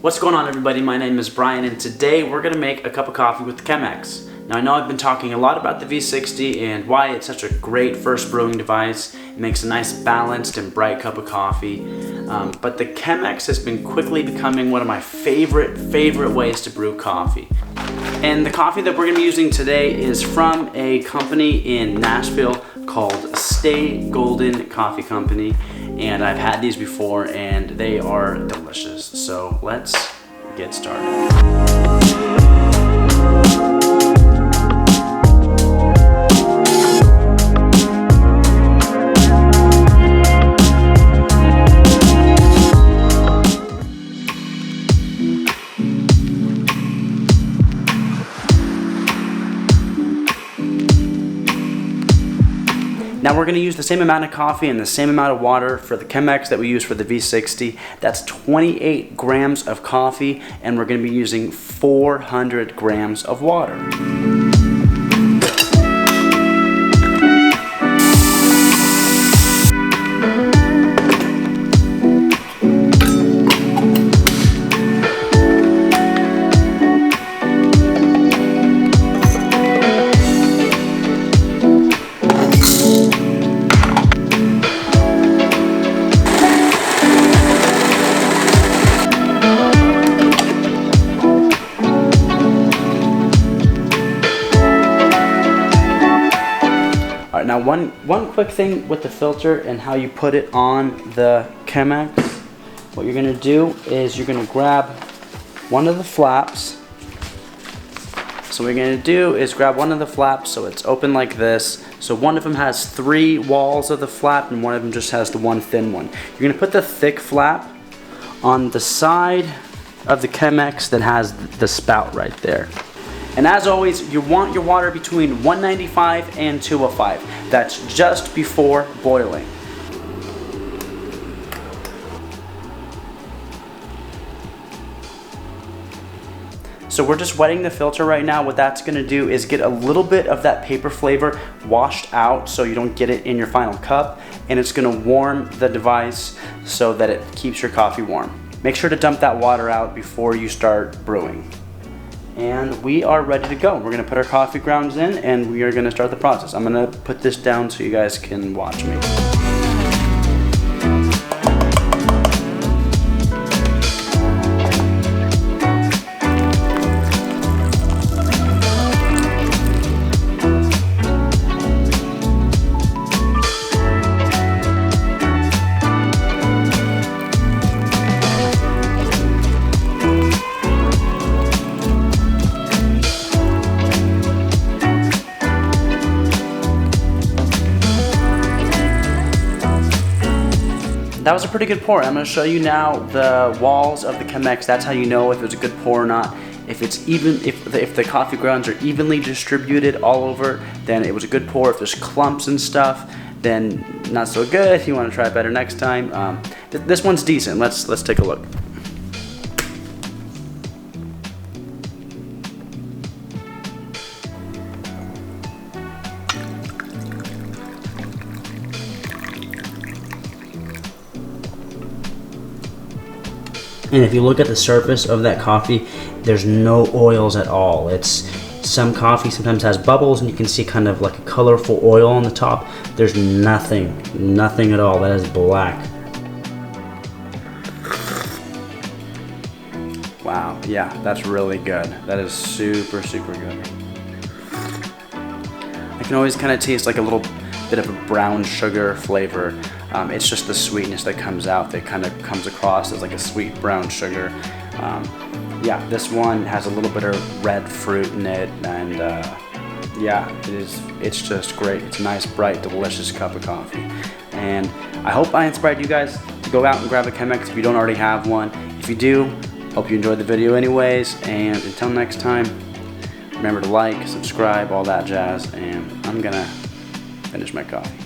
What's going on, everybody? My name is Bryan, and today we're going to make a cup of coffee with the Chemex. Now, I know I've been talking a lot about the V60 and why it's such a great first brewing device. It makes a nice balanced and bright cup of coffee. But the Chemex has been quickly becoming one of my favorite ways to brew coffee. And the coffee that we're going to be using today is from a company in Nashville called Stay Golden Coffee Company. And I've had these before and they are delicious. So let's get started. Now we're going to use the same amount of coffee and the same amount of water for the Chemex that we use for the V60. That's 28 grams of coffee, and we're going to be using 400 grams of water. Now one quick thing with the filter and how you put it on the Chemex. What you're going to do is you're going to grab one of the flaps. So what you're going to do is grab one of the flaps so it's open like this. So one of them has 3 walls of the flap and one of them just has the one thin one. You're going to put the thick flap on the side of the Chemex that has the spout right there. And as always, you want your water between 195 and 205. That's just before boiling. So we're just wetting the filter right now. What that's gonna do is get a little bit of that paper flavor washed out so you don't get it in your final cup, and it's gonna warm the device so that it keeps your coffee warm. Make sure to dump that water out before you start brewing. And we are ready to go. We're gonna put our coffee grounds in and we are gonna start the process. I'm gonna put this down so you guys can watch me. That was a pretty good pour. I'm going to show you now the walls of the Chemex. That's how you know if it's a good pour or not. If it's even, if the coffee grounds are evenly distributed all over, then it was a good pour. If there's clumps and stuff, then not so good. You want to try it better next time. This one's decent. Let's take a look. And if you look at the surface of that coffee, there's no oils at all. Some coffee sometimes has bubbles and you can see kind of like a colorful oil on the top. There's nothing at all. That is black. Wow, yeah, that's really good. That is super good. I can always kind of taste like a little bit of a brown sugar flavor. It's just the sweetness that comes out that kind of comes across as like a sweet brown sugar. Yeah, this one has a little bit of red fruit in it, and yeah, it's just great. It's a nice, bright, delicious cup of coffee. And I hope I inspired you guys to go out and grab a Chemex if you don't already have one. If you do, hope you enjoyed the video anyways, and until next time, remember to like, subscribe, all that jazz, and I'm gonna finish my coffee.